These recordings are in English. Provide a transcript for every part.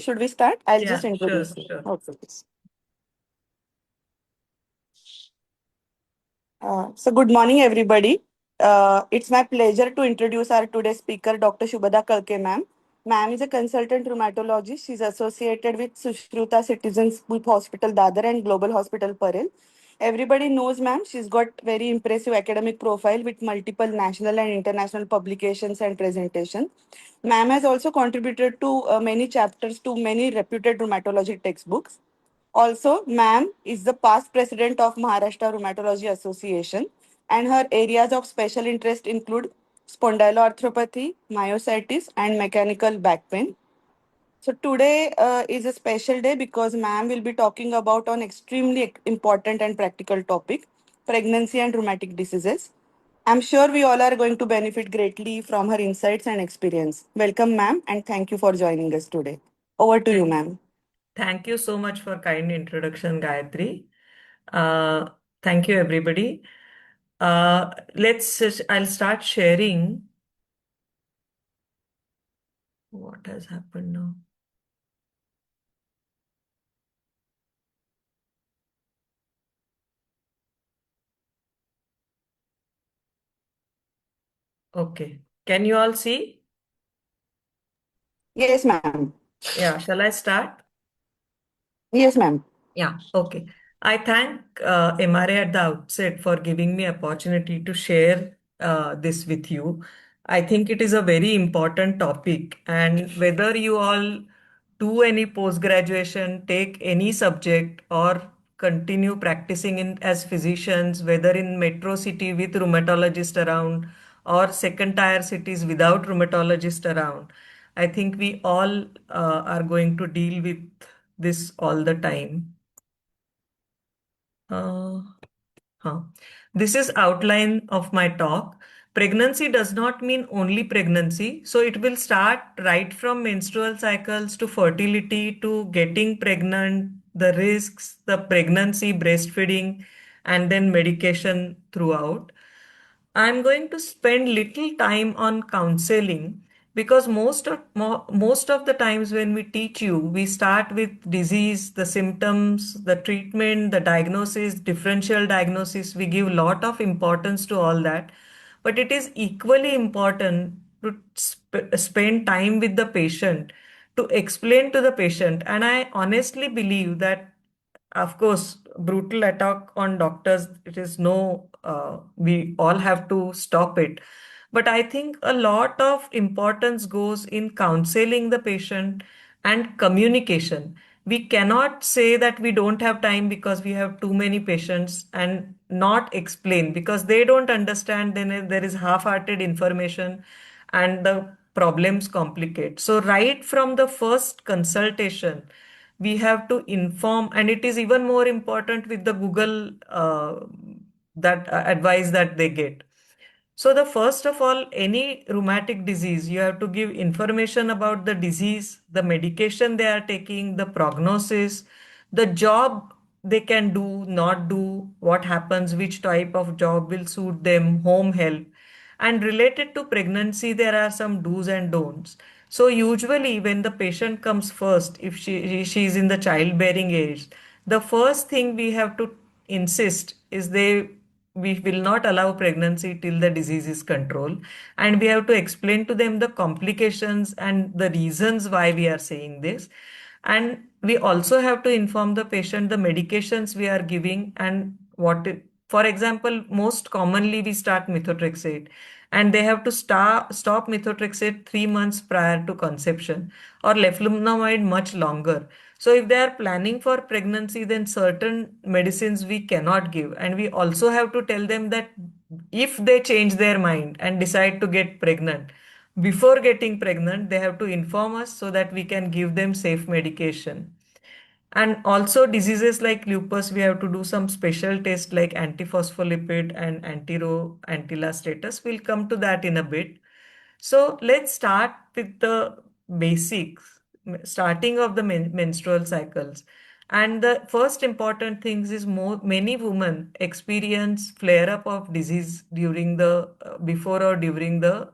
should we start? I'll just Yeah, sure, introduce you. sure. Okay. So good morning, everybody. It's my pleasure to introduce our today's speaker, Dr. Shubda ma'am. Ma'am is a consultant rheumatologist. She's associated with Sushruta Citizens with Hospital Dadar and Global Hospital Parel. Everybody knows ma'am. She's got very impressive academic profile with multiple national and international publications and presentations. Ma'am has also contributed to many chapters to many reputed rheumatology textbooks. Also, ma'am is the past president of Maharashtra Rheumatology Association, and her areas of special interest include spondyloarthropathy, myositis, and mechanical back pain. So today is a special day because ma'am will be talking about an extremely important and practical topic, pregnancy and rheumatic diseases. I'm sure we all are going to benefit greatly from her insights and experience. Welcome, ma'am, and thank you for joining us today. Over to you, Thank ma'am. thank you so much for kind introduction, Gayatri. Uh, Thank you, everybody. I'll start sharing what has happened now. Okay. Can you all see? Yes, ma'am. Yeah, shall I start? Yes, ma'am. Yeah, okay. I thank MRA at the outset for giving me opportunity to share this with you. I think it is a very important topic, and whether you all do any post graduation, take any subject, or continue practicing in as physicians, whether in metro city with rheumatologist around or second tier cities without rheumatologist around, I think we all are going to deal with this all the time. Uh, huh. This is outline of my talk. Pregnancy does not mean only pregnancy. So it will start right from menstrual cycles to fertility to getting pregnant, the risks, the pregnancy, breastfeeding, and then medication throughout. I'm going to spend little time on counseling because most of the times when we teach you, we start with disease, the symptoms, the treatment, the diagnosis, differential diagnosis. We give lot of importance to all that, but it is equally important to spend time with the patient to explain to the patient. And I honestly believe that, of course, brutal attack on doctors, it is no, we all have to stop it. But I think a lot of importance goes in counseling the patient and communication. We cannot say that we don't have time because we have too many patients and not explain because they don't understand, then there is half-hearted information and the problems complicate. So right from the first consultation, we have to inform, and it is even more important with the Google that advice that they get. So the first of all, any rheumatic disease, you have to give information about the disease, the medication they are taking, the prognosis, the job they can do, not do, what happens, which type of job will suit them, home help. And related to pregnancy, there are some do's and don'ts. So usually when the patient comes first, if she is in the childbearing age, the first thing we have to insist is we will not allow pregnancy till the disease is controlled, and we have to explain to them the complications and the reasons why we are saying this. And we also have to inform the patient the medications we are giving and for example, most commonly we start methotrexate, and they have to stop methotrexate 3 months prior to conception, or leflunomide much longer. So if they are planning for pregnancy, then certain medicines we cannot give. And we also have to tell them that if they change their mind and decide to get pregnant, before getting pregnant, they have to inform us so that we can give them safe medication. And also diseases like lupus, we have to do some special tests like antiphospholipid and antila status. We'll come to that in a bit. So let's start with the basics, starting of the menstrual cycles. And the first important things is many women experience flare up of disease during the before or during the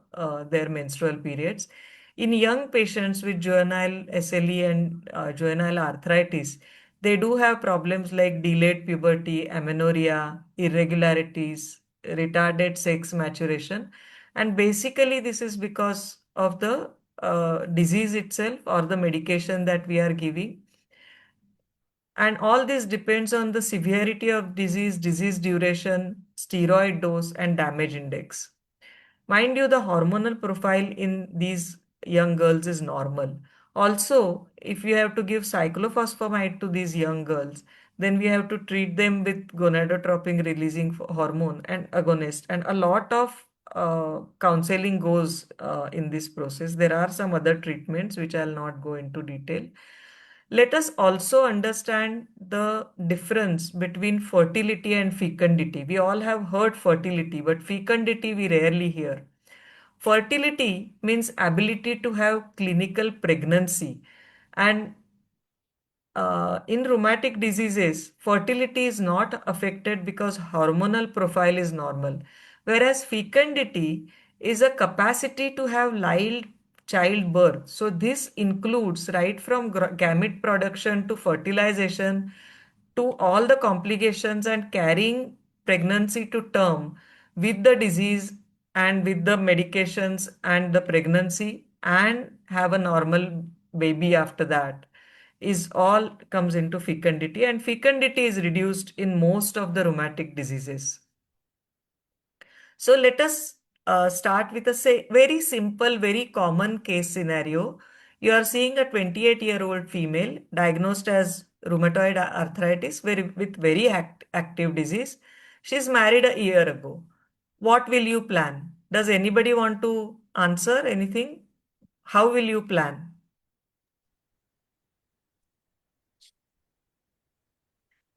their menstrual periods. In young patients with juvenile SLE and juvenile arthritis, they do have problems like delayed puberty, amenorrhea, irregularities, retarded sex maturation. And basically, this is because of the disease itself or the medication that we are giving. And all this depends on the severity of disease, disease duration, steroid dose, and damage index. Mind you, the hormonal profile in these young girls is normal. Also, if we have to give cyclophosphamide to these young girls, then we have to treat them with gonadotropin releasing hormone and agonist. And a lot of counseling goes in this process. There are some other treatments which I'll not go into detail. Let us also understand the difference between fertility and fecundity. We all have heard fertility, but fecundity we rarely hear. Fertility means ability to have clinical pregnancy. And in rheumatic diseases, fertility is not affected because hormonal profile is normal, whereas fecundity is a capacity to have live childbirth. So this includes right from gamete production to fertilization to all the complications and carrying pregnancy to term with the disease and with the medications and the pregnancy and have a normal baby after that is all comes into fecundity, and fecundity is reduced in most of the rheumatic diseases. So let us start with a very simple, very common case scenario. You are seeing a 28-year-old female diagnosed as rheumatoid arthritis with very active disease. She's married a year ago. What will you plan? Does anybody want to answer anything? How will you plan?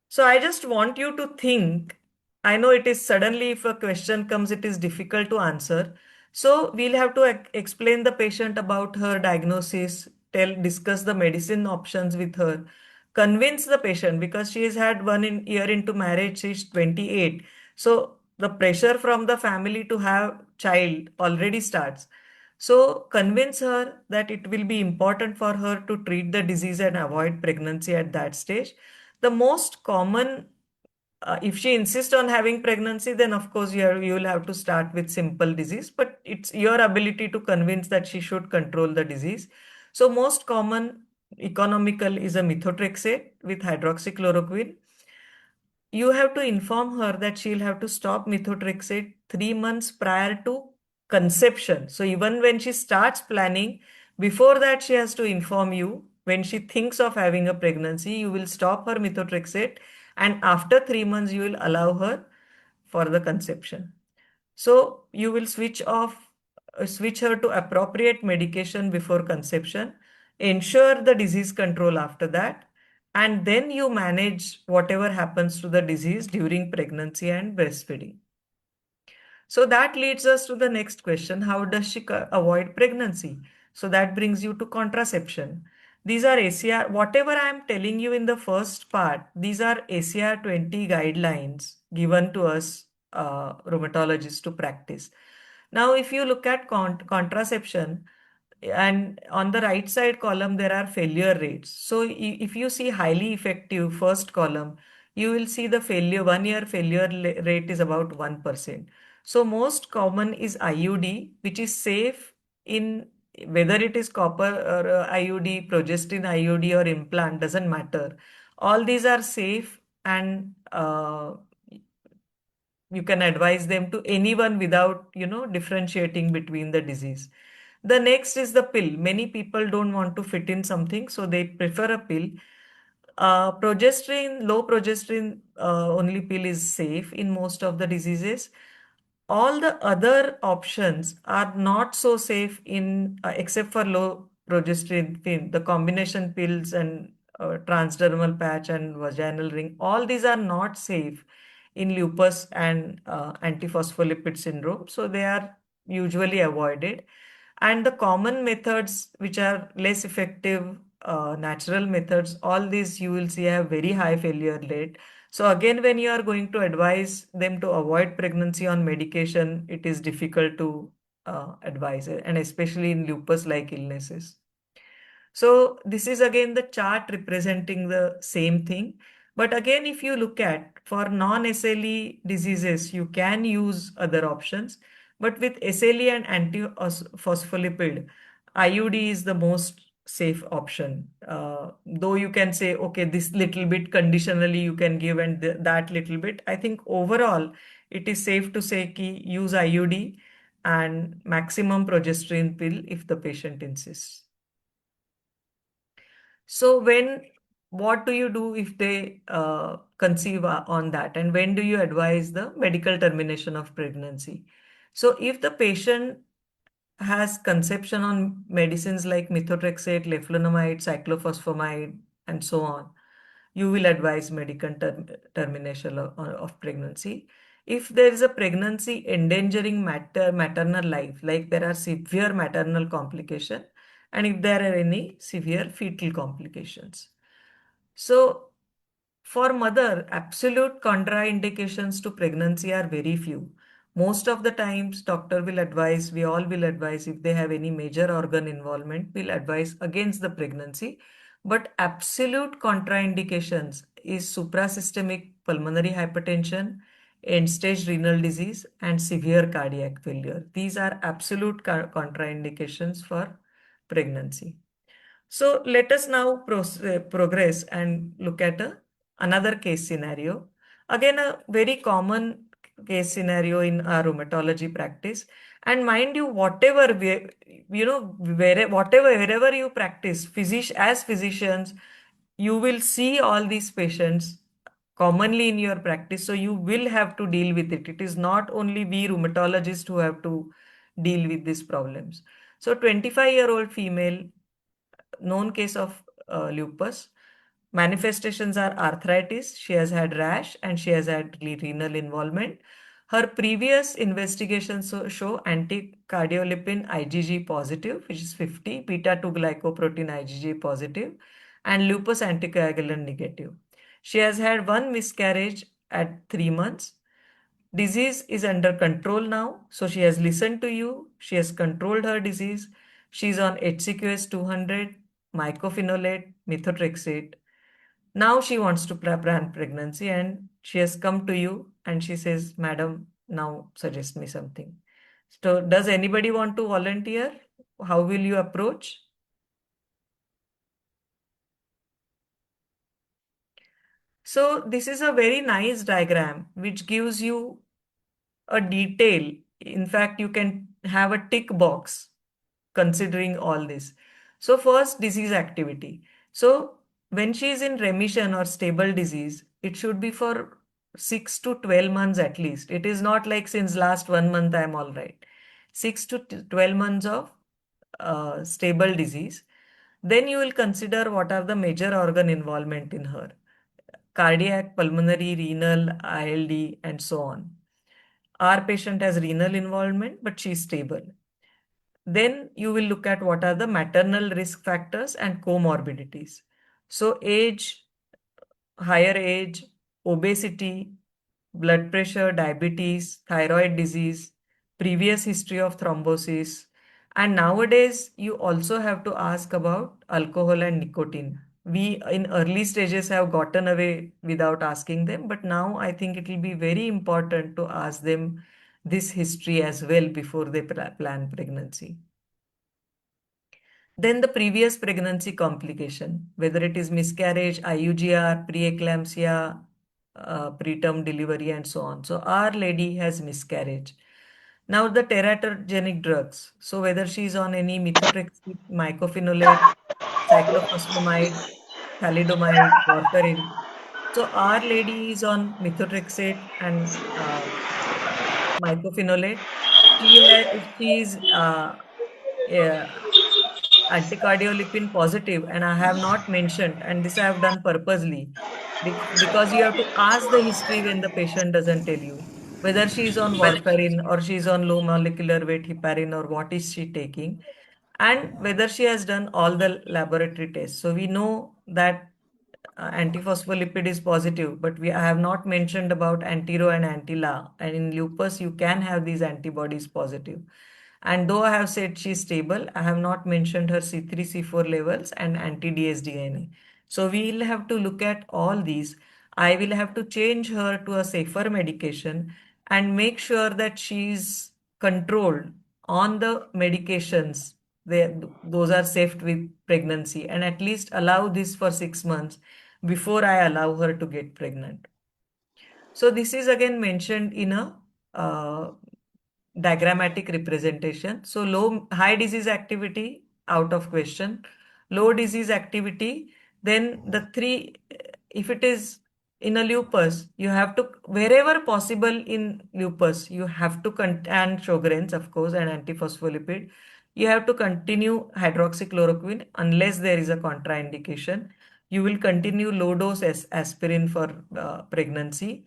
So I just want you to think. I know it is suddenly, if a question comes, it is difficult to answer. So we'll have to explain the patient about her diagnosis, discuss the medicine options with her, convince the patient because she has had year into marriage, she's 28. So the pressure from the family to have child already starts. So convince her that it will be important for her to treat the disease and avoid pregnancy at that stage. The most common, if she insists on having pregnancy, then of course you will have to start with simple disease, but it's your ability to convince that she should control the disease. So most common economical is a methotrexate with hydroxychloroquine. You have to inform her that she'll have to stop methotrexate 3 months prior to conception. So even when she starts planning, before that she has to inform you. When she thinks of having a pregnancy, you will stop her methotrexate, and after 3 months you will allow her for the conception. So you will switch her to appropriate medication before conception, ensure the disease control after that, and then you manage whatever happens to the disease during pregnancy and breastfeeding. So that leads us to the next question. How does she avoid pregnancy? So that brings you to contraception. These are ACR, whatever I am telling you in the first part, these are ACR 20 guidelines given to us rheumatologists to practice. Now, if you look at contraception, and on the right side column, there are failure rates. So if you see highly effective first column, you will see the 1 year failure rate is about 1%. So most common is IUD, which is safe in whether it is copper or IUD, progestin IUD or implant, doesn't matter. All these are safe, and you can advise them to anyone without, differentiating between the disease. The next is the pill. Many people don't want to fit in something, so they prefer a pill. Low progesterone only pill is safe in most of the diseases. All the other options are not so safe in except for low progesterone pill, the combination pills and transdermal patch and vaginal ring. All these are not safe in lupus and antiphospholipid syndrome, so they are usually avoided. And the common methods which are less effective, natural methods, all these you will see have very high failure rate. So again, when you are going to advise them to avoid pregnancy on medication, it is difficult to advise, and especially in lupus-like illnesses. So this is again the chart representing the same thing. But again, if you look at for non-SLE diseases, you can use other options. But with SLE and antiphospholipid, IUD is the most safe option. Though you can say, okay, this little bit conditionally you can give and that little bit. I think overall it is safe to say ki use IUD and maximum progesterone pill if the patient insists. So what do you do if they conceive on that? And when do you advise the medical termination of pregnancy? So if the patient has conception on medicines like methotrexate, leflunomide, cyclophosphamide, and so on, you will advise medical termination of pregnancy. If there is a pregnancy endangering maternal life, like there are severe maternal complication, and if there are any severe fetal complications. So for mother, absolute contraindications to pregnancy are very few. Most of the times, doctor will advise, we all will advise if they have any major organ involvement, will advise against the pregnancy. But absolute contraindications is suprasystemic pulmonary hypertension, end-stage renal disease, and severe cardiac failure. These are absolute contraindications for pregnancy. So let us now progress and look at another case scenario. Again, a very common case scenario in our rheumatology practice. And mind you, whatever we, wherever you practice, as physicians, you will see all these patients commonly in your practice. So you will have to deal with it. It is not only we rheumatologists who have to deal with these problems. So 25-year-old female, known case of lupus. Manifestations are arthritis. She has had rash and she has had renal involvement. Her previous investigations show anticardiolipin IgG positive, which is 50, beta 2 glycoprotein IgG positive, and lupus anticoagulant negative. She has had one miscarriage at 3 months. Disease is under control now. So she has listened to you. She has controlled her disease. She's on HCQS 200, mycophenolate, methotrexate. Now she wants to plan pregnancy and she has come to you and she says, Madam, now suggest me something. So does anybody want to volunteer? How will you approach? So this is a very nice diagram which gives you a detail. In fact, you can have a tick box considering all this. So first, disease activity. So when she is in remission or stable disease, it should be for 6 to 12 months at least. It is not like since last 1 month I am all right. 6 to 12 months of stable disease. Then you will consider what are the major organ involvement in her: cardiac, pulmonary, renal, ILD, and so on. Our patient has renal involvement, but she is stable. Then you will look at what are the maternal risk factors and comorbidities. So age, higher age, obesity, blood pressure, diabetes, thyroid disease, previous history of thrombosis. And nowadays, you also have to ask about alcohol and nicotine. We in early stages have gotten away without asking them, but now I think it will be very important to ask them this history as well before they plan pregnancy. Then the previous pregnancy complication, whether it is miscarriage, IUGR, preeclampsia, preterm delivery, and so on. So our lady has miscarriage. Now the teratogenic drugs. So whether she is on any methotrexate, mycophenolate, cyclophosphamide, thalidomide, warfarin. So our lady is on methotrexate and mycophenolate. She is uh, anticardiolipin positive, and I have not mentioned, and this I have done purposely because you have to ask the history when the patient doesn't tell you whether she is on warfarin or she is on low molecular weight heparin or what is she taking, and whether she has done all the laboratory tests. So we know that antiphospholipid is positive, but I have not mentioned about antiro and antila. And in lupus, you can have these antibodies positive. And though I have said she's stable, I have not mentioned her C3, C4 levels and anti-dsDNA. So we'll have to look at all these. I will have to change her to a safer medication and make sure that she's controlled on the medications. Those are safe with pregnancy, and at least allow this for 6 months before I allow her to get pregnant. So this is again mentioned in a uh, diagrammatic representation. So high disease activity, out of question. Low disease activity, then the three, if it is in a lupus, you have to, wherever possible in lupus, you have to, and Sjogren's, of course, and antiphospholipid, you have to continue hydroxychloroquine unless there is a contraindication. You will continue low dose aspirin for pregnancy.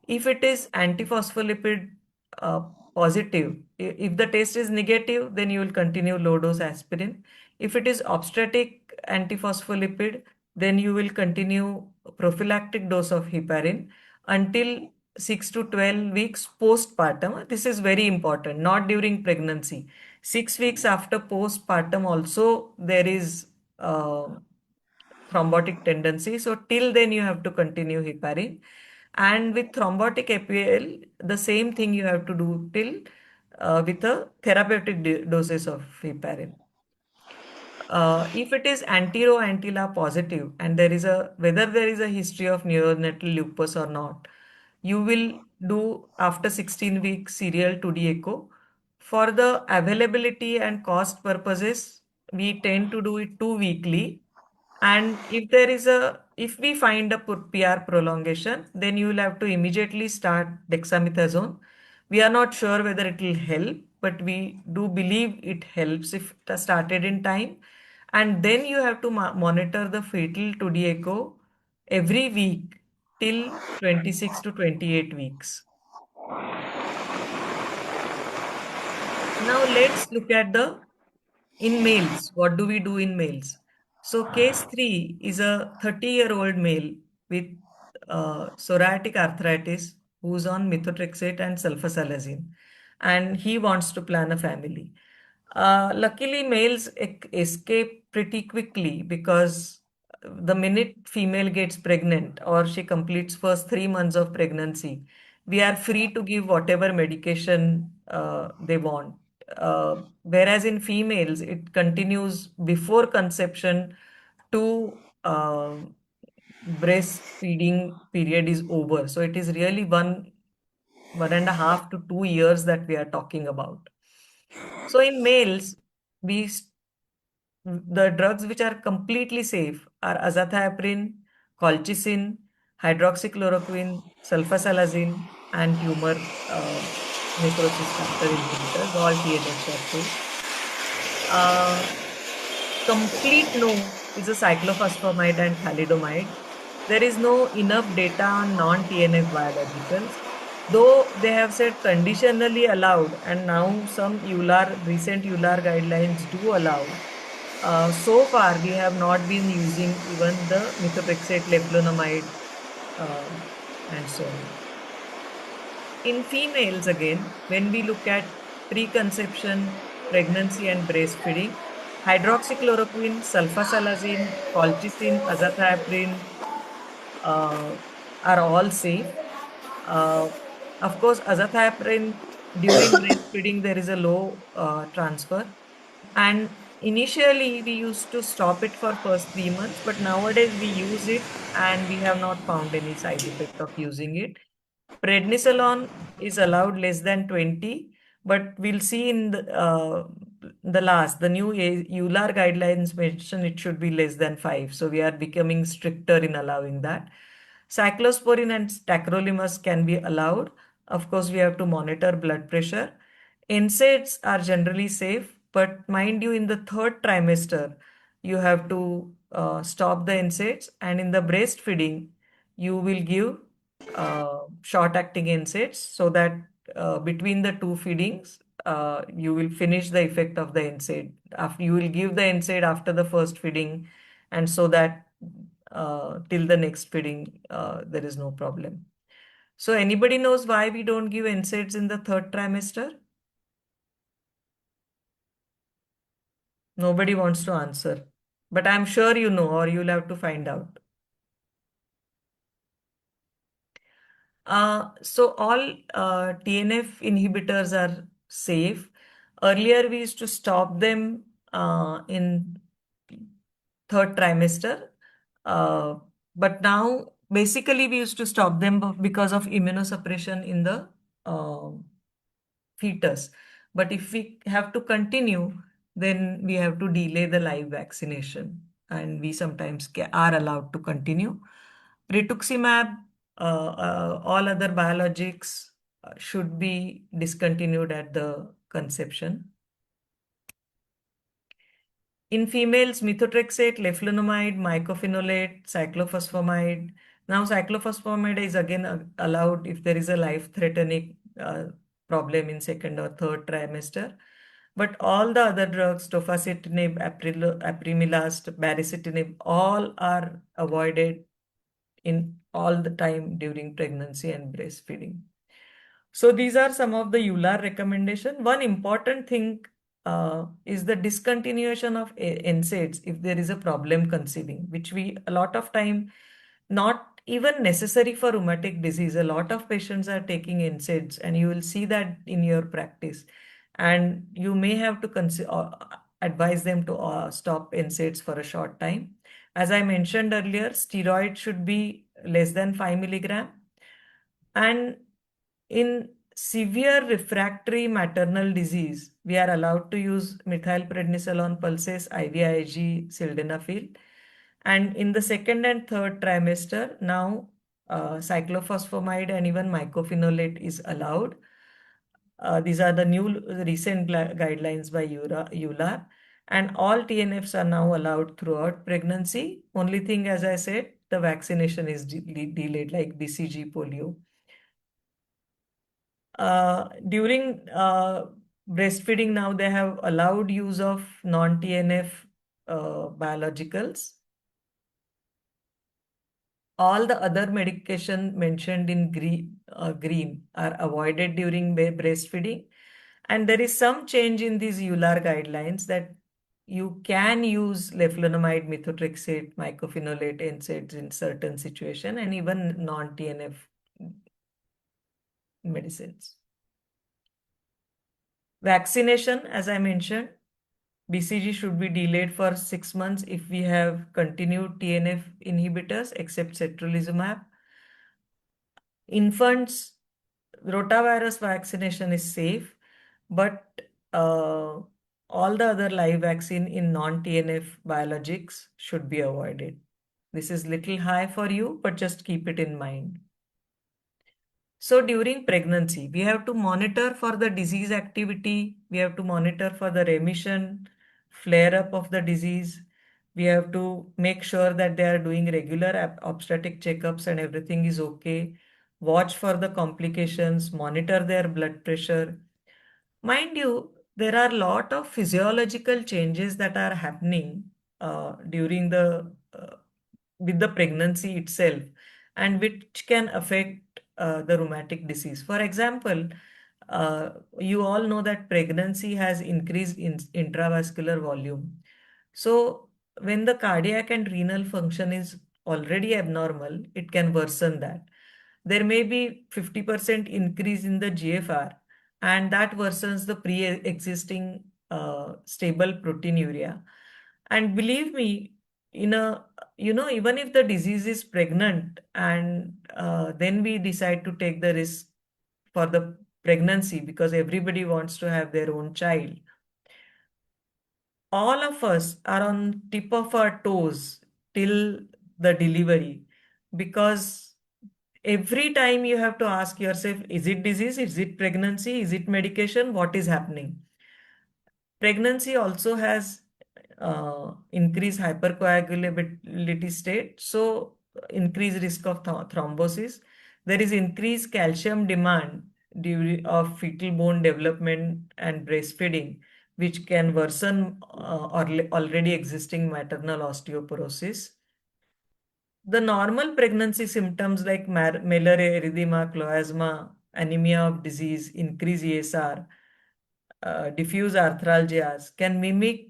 If it is antiphospholipid uh, positive, if the test is negative, then you will continue low dose aspirin. If it is obstetric antiphospholipid, then you will continue prophylactic dose of heparin until 6 to 12 weeks postpartum. This is very important, not during pregnancy. 6 weeks after postpartum, also there is thrombotic tendency. So till then you have to continue heparin. And with thrombotic APL, the same thing you have to do till with a therapeutic doses of heparin. If it is anti-Ro positive and there is a whether there is a history of neonatal lupus or not, you will do after 16 weeks serial 2D echo. For the availability and cost purposes, we tend to do it 2 weekly. And if we find a PR prolongation, then you will have to immediately start dexamethasone. We are not sure whether it will help, but we do believe it helps if it is started in time. And then you have to monitor the fetal to the echo every week till 26 to 28 weeks. Now let's look at the in males. What do we do in males? So case 3 is a 30-year-old male with psoriatic arthritis who's on methotrexate and sulfasalazine, and he wants to plan a family. Luckily, males escape pretty quickly because the minute female gets pregnant or she completes first 3 months of pregnancy, we are free to give whatever medication they want. Whereas in females, it continues before conception to breastfeeding period is over. So it is really 1.5 to 2 years that we are talking about. So in males, we the drugs which are completely safe are azathioprine, colchicine, hydroxychloroquine, sulfasalazine, and tumor necrosis factor inhibitors, all TNFs are safe. Uh, Complete no is a cyclophosphamide and thalidomide. There is no enough data on non-TNF biologicals, though they have said conditionally allowed, and now some recent EULAR guidelines do allow. So far, we have not been using even the methotrexate, leflunomide, uh, and so on. In females, again, when we look at preconception, pregnancy, and breastfeeding, hydroxychloroquine, sulfasalazine, colchicine, azathioprine uh, are all safe. Uh, of course, azathioprine during breastfeeding, there is a low transfer. And initially, we used to stop it for first 3 months, but nowadays we use it and we have not found any side effect of using it. Prednisolone is allowed less than 20, but we'll see in the new EULAR guidelines mention it should be less than 5. So we are becoming stricter in allowing that. Cyclosporin and tacrolimus can be allowed. Of course, we have to monitor blood pressure. NSAIDs are generally safe, but mind you, in the third trimester, you have to stop the NSAIDs, and in the breastfeeding, you will give short-acting NSAIDs so that between the two feedings, you will finish the effect of the NSAID. After you will give the NSAID after the first feeding, and so that till the next feeding, there is no problem. So anybody knows why we don't give NSAIDs in the third trimester? Nobody wants to answer. But I'm sure you know, or you'll have to find out. So all TNF inhibitors are safe. Earlier, we used to stop them in third trimester. Uh, but now, basically, we used to stop them because of immunosuppression in the uh, fetus. But if we have to continue, then we have to delay the live vaccination, and we sometimes are allowed to continue. Rituximab, all other biologics should be discontinued at the conception. In females, methotrexate, leflunomide, mycophenolate, cyclophosphamide. Now, cyclophosphamide is again allowed if there is a life-threatening problem in second or third trimester. But all the other drugs, tofacitinib, apremilast, baricitinib, all are avoided in all the time during pregnancy and breastfeeding. So these are some of the EULAR recommendation. One important thing is the discontinuation of NSAIDs if there is a problem conceiving, which we a lot of time not even necessary for rheumatic disease. A lot of patients are taking NSAIDs, and you will see that in your practice. And you may have to advise them to stop NSAIDs for a short time. As I mentioned earlier, steroid should be less than 5 milligram. And in severe refractory maternal disease, we are allowed to use methylprednisolone pulses, IVIG, sildenafil. And in the second and third trimester, now cyclophosphamide and even mycophenolate is allowed. These are the new recent guidelines by EULAR. And all TNFs are now allowed throughout pregnancy. Only thing, as I said, the vaccination is delayed, like BCG, polio. During breastfeeding, now they have allowed use of non-TNF biologicals. All the other medication mentioned in green are avoided during breastfeeding. And there is some change in these EULAR guidelines that you can use leflunomide, methotrexate, mycophenolate, NSAIDs in certain situations, and even non-TNF medicines. Vaccination, as I mentioned, BCG should be delayed for 6 months if we have continued TNF inhibitors except cetrulizumab. Infants, rotavirus vaccination is safe, but all the other live vaccine in non-TNF biologics should be avoided. This is little high for you, but just keep it in mind. So during pregnancy, we have to monitor for the disease activity. We have to monitor for the remission, flare up of the disease. We have to make sure that they are doing regular obstetric checkups and everything is okay. Watch for the complications, monitor their blood pressure. Mind you, there are a lot of physiological changes that are happening during the with the pregnancy itself, and which can affect the rheumatic disease. For example, you all know that pregnancy has increased in intravascular volume. So when the cardiac and renal function is already abnormal, it can worsen that. There may be 50% increase in the GFR, and that worsens the pre-existing stable proteinuria. And believe me, in a even if the disease is pregnant and then we decide to take the risk for the pregnancy because everybody wants to have their own child, all of us are on tip of our toes till the delivery, because every time you have to ask yourself, is it disease, is it pregnancy, is it medication, what is happening? Pregnancy also has increased hypercoagulability state, so increased risk of thrombosis. There is increased calcium demand due of fetal bone development and breastfeeding, which can worsen already existing maternal osteoporosis. The normal pregnancy symptoms like Miller erythema, chloasma, anemia of disease, increased ESR, diffuse arthralgias can mimic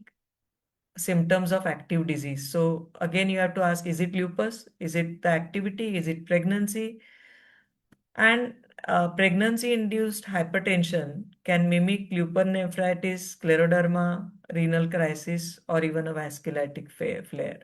symptoms of active disease. So again, you have to ask, is it lupus? Is it the activity? Is it pregnancy? And pregnancy-induced hypertension can mimic leukonephritis, scleroderma, renal crisis, or even a vasculitic flare.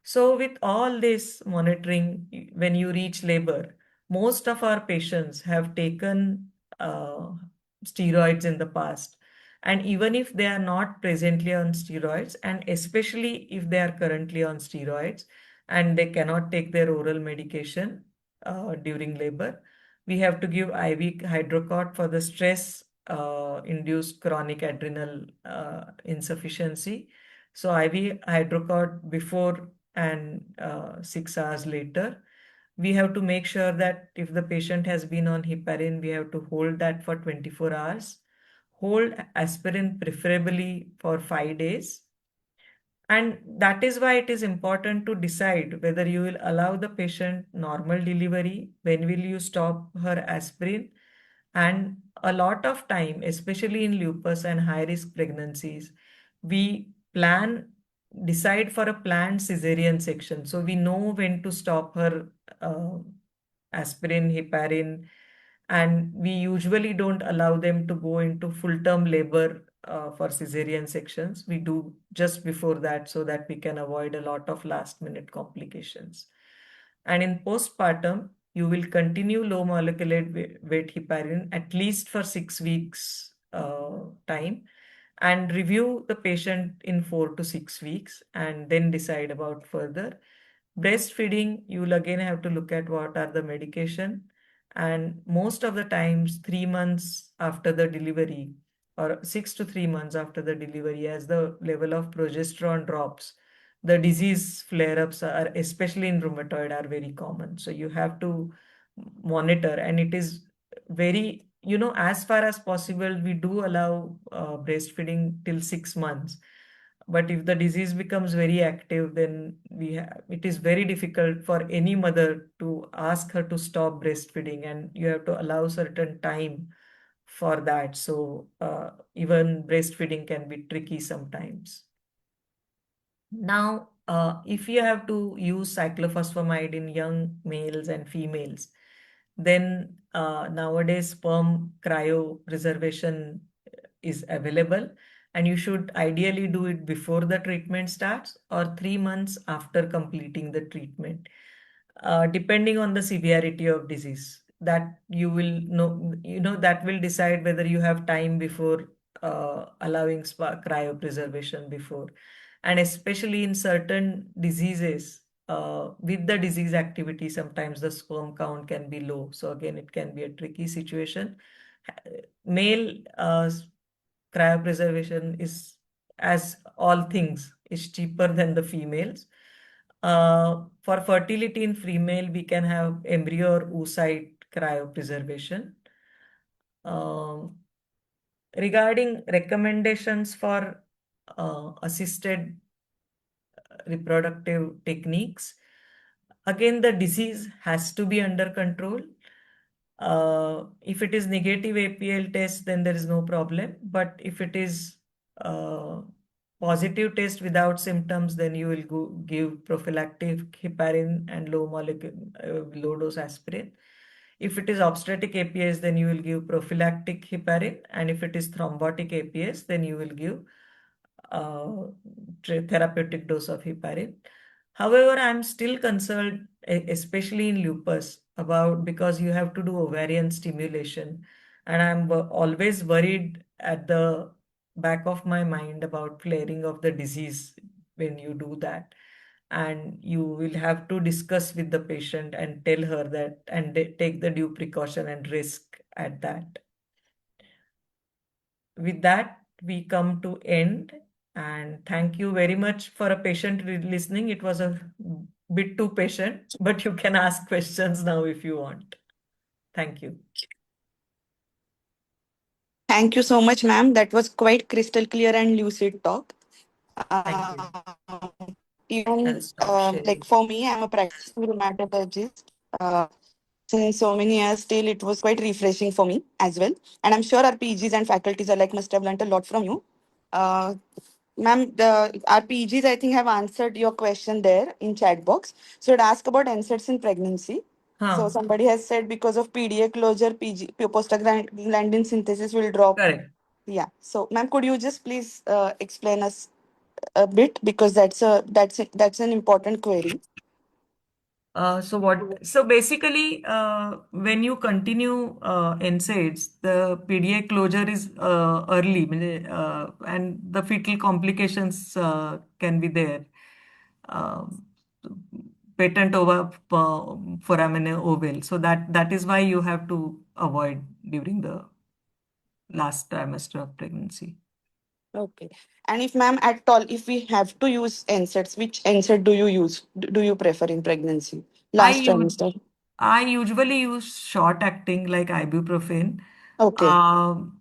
So, with all this monitoring, when you reach labor, most of our patients have taken steroids in the past. And even if they are not presently on steroids, and especially if they are currently on steroids and they cannot take their oral medication during labor, we have to give IV hydrocort for the stress induced chronic adrenal insufficiency. So IV hydrocort before and 6 hours later. We have to make sure that if the patient has been on heparin, we have to hold that for 24 hours. Hold aspirin preferably for 5 days. And that is why it is important to decide whether you will allow the patient normal delivery, when will you stop her aspirin, and a lot of time, especially in lupus and high risk pregnancies, we decide for a planned cesarean section. So we know when to stop her uh, aspirin, heparin, and we usually don't allow them to go into full term labor for cesarean sections. We do just before that so that we can avoid a lot of last minute complications. And in postpartum, you will continue low molecular weight heparin at least for 6 weeks time, and review the patient in 4 to 6 weeks and then decide about further. Breastfeeding, you will again have to look at what are the medication, and most of the times 3 months after the delivery or 6 to 3 months after the delivery, as the level of progesterone drops, the disease flare-ups are, especially in rheumatoid, are very common. So you have to monitor, and it is very, as far as possible, we do allow breastfeeding till 6 months. But if the disease becomes very active, then it is very difficult for any mother to ask her to stop breastfeeding, and you have to allow certain time for that. So even breastfeeding can be tricky sometimes. Now, if you have to use cyclophosphamide in young males and females, then nowadays sperm cryopreservation is available, and you should ideally do it before the treatment starts or 3 months after completing the treatment, depending on the severity of disease. That you will know, that will decide whether you have time before allowing cryopreservation before. And especially in certain diseases, with the disease activity, sometimes the sperm count can be low. So again, it can be a tricky situation. Male cryopreservation is, as all things, is cheaper than the females. For fertility in female, we can have embryo or oocyte cryopreservation. Um, Regarding recommendations for assisted reproductive techniques, again, the disease has to be under control. If it is negative APL test, then there is no problem. But if it is uh, positive test without symptoms, then you will give prophylactic heparin and low dose aspirin. If it is obstetric APS, then you will give prophylactic heparin, and if it is thrombotic APS, then you will give uh, therapeutic dose of heparin. However, I'm still concerned, especially in lupus, about because you have to do ovarian stimulation, and I'm always worried at the back of my mind about flaring of the disease when you do that. And you will have to discuss with the patient and tell her that, and take the due precaution and risk at that. With that, we come to end, and thank you very much for a patient listening. It was a bit too patient, but you can ask questions now if you want. Thank you. Thank you so much, ma'am. That was quite crystal clear and lucid talk. Thank you. I'll Even stop like sharing. for me, I'm a practicing rheumatologist. Since so many years, still it was quite refreshing for me as well. And I'm sure our PGs and faculties alike must have learned a lot from you. Uh, Ma'am, our PGs, I think, have answered your question there in chat box. So it asked about NSAIDs in pregnancy. So Huh, somebody has said because of PDA closure, prostaglandin synthesis will drop. correct. Yeah. So, ma'am, could you just please explain us a bit, because that's an important query. So basically, when you continue NSAIDs, the PDA closure is early, and the fetal complications can be there. Um, Patent over foramen ovale. So that is why you have to avoid during the last trimester of pregnancy. Okay. And if, ma'am, at all, if we have to use NSAIDs, which NSAID do you use? Do you prefer in pregnancy? I Last use trimester. I usually use short acting like ibuprofen. Okay. Um,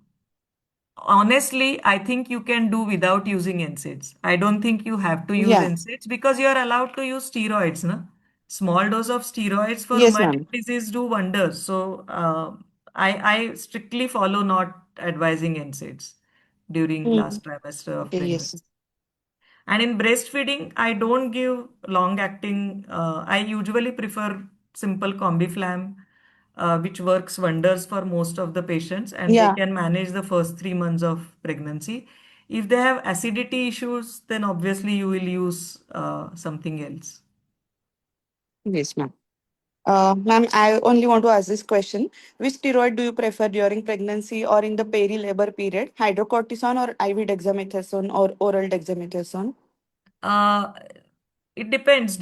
Honestly, I think you can do without using NSAIDs. I don't think you have to use Yeah. NSAIDs because you are allowed to use steroids, no? Small dose of steroids for Yes, rheumatic ma'am. disease do wonders. So I strictly follow not advising NSAIDs during Hmm. last trimester of Okay, yes. pregnancy. And in breastfeeding, I don't give long acting. I usually prefer simple combiflam, which works wonders for most of the patients, and they Yeah. can manage the first 3 months of pregnancy. If they have acidity issues, then obviously you will use something else. Yes, ma'am. Ma'am, I only want to ask this question. Which steroid do you prefer during pregnancy or in the peri-labor period? Hydrocortisone or IV dexamethasone or oral dexamethasone? Uh, it depends.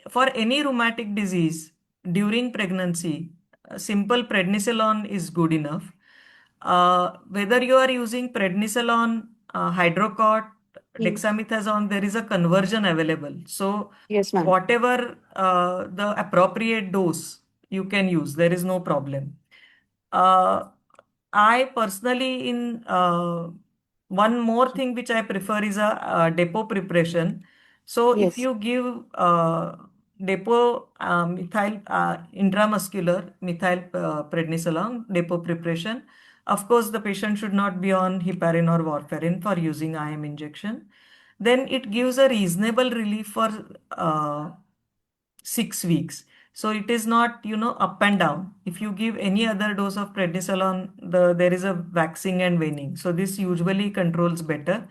For any rheumatic disease, during pregnancy, simple prednisolone is good enough. Whether you are using prednisolone, hydrocort, Hmm. dexamethasone, there is a conversion available. So, Yes, ma'am. whatever the appropriate dose you can use, there is no problem. Uh, I personally, in one more thing which I prefer is a depot preparation. So if Yes. you give depot methyl intramuscular methyl prednisolone depot preparation, of course the patient should not be on heparin or warfarin for using IM injection. Then it gives a reasonable relief for 6 weeks. So it is not, up and down. If you give any other dose of prednisolone, there is a waxing and waning. So this usually controls better.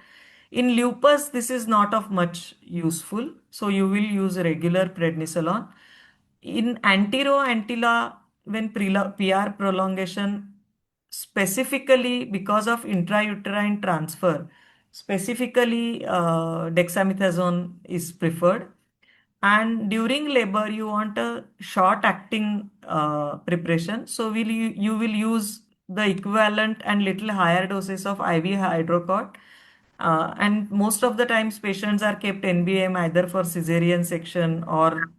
In lupus, this is not of much useful. So you will use regular prednisolone. In antero-antila, when PR prolongation, specifically because of intrauterine transfer, specifically dexamethasone is preferred. And during labor, you want a short acting preparation. So you will use the equivalent and little higher doses of IV hydrocot. And most of the times patients are kept NBM either for cesarean section or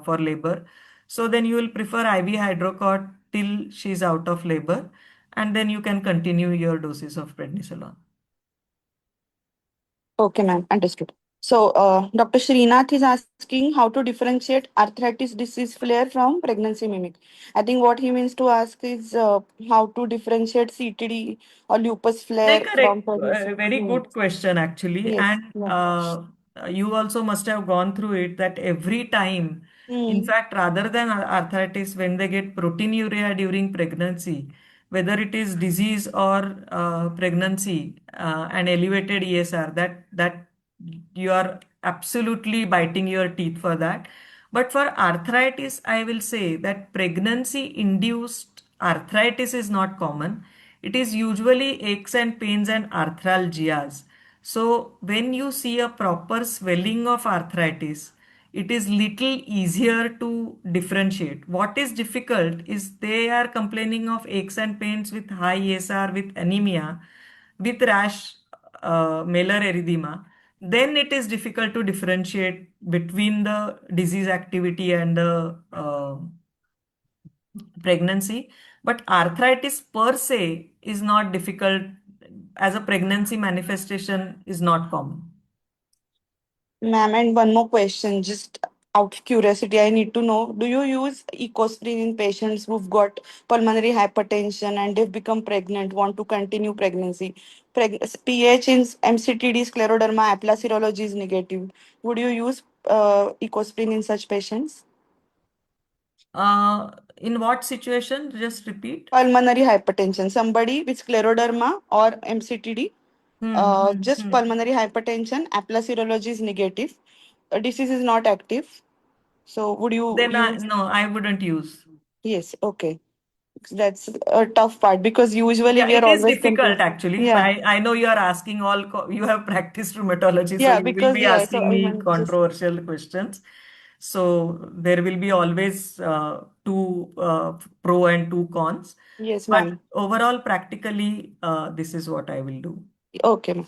for labor. So then you will prefer IV hydrocot till she's out of labor, and then you can continue your doses of prednisolone. Okay, ma'am. Understood. So, Dr. Srinath is asking how to differentiate arthritis disease flare from pregnancy mimic. I think what he means to ask is how to differentiate CTD or lupus No, flare from correct. pregnancy Very mimic. good question, actually. Yes. And Yeah. you also must have gone through it that every time, in Hmm. fact, rather than arthritis, when they get proteinuria during pregnancy, whether it is disease or pregnancy and elevated ESR, that you are absolutely biting your teeth for that. But for arthritis, I will say that pregnancy induced arthritis is not common. It is usually aches and pains and arthralgias. So when you see a proper swelling of arthritis, it is little easier to differentiate. What is difficult is they are complaining of aches and pains with high ESR, with anemia, with rash, malar erythema. Then it is difficult to differentiate between the disease activity and the pregnancy. But arthritis per se is not difficult, as a pregnancy manifestation is not common. Ma'am, and one more question, just out of curiosity, I need to know, do you use ecosprin in patients who've got pulmonary hypertension and they've become pregnant, want to continue pregnancy? pH in MCTD, scleroderma, apla serology is negative. Would you use ecosprin in such patients? In what situation? Just repeat. Pulmonary hypertension, somebody with scleroderma or MCTD, just Hmm. pulmonary hypertension, apla serology is negative, disease is not active. So would you Then use? no, I wouldn't use. Yes, okay. That's a tough part because usually Yeah, we are it is always difficult confused. actually. Yeah, I know you are asking you have practiced rheumatology, so yeah, you will because be yeah. So asking I me mean, just controversial questions. So there will be always two pro and two cons. yes, But ma'am. overall, practically, this is what I will do. Okay, ma'am.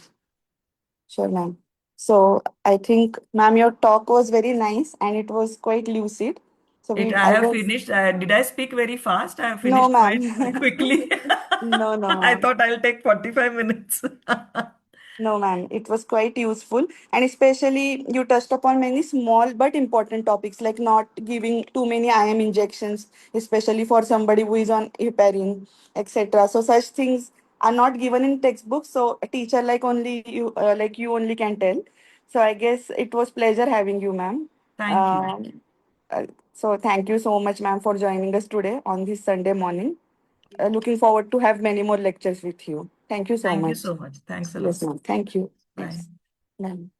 Sure, ma'am. So I think, ma'am, your talk was very nice and it was quite lucid. So I I have guess, finished. Did I speak very fast? I have no, finished ma'am. quite quickly. No, no, I ma'am. thought I'll take 45 minutes. No, ma'am, it was quite useful. And especially, you touched upon many small but important topics like not giving too many IM injections, especially for somebody who is on heparin, etc. So, such things are not given in textbooks. So, a teacher like you only can tell. So, I guess it was pleasure having you, ma'am. Thank you. Um, so, thank you so much, ma'am, for joining us today on this Sunday morning. Looking forward to have many more lectures with you. Thank you so Thank you much. so much. Thanks a lot. Yes, ma'am. Thank you. Bye. Yes, ma'am.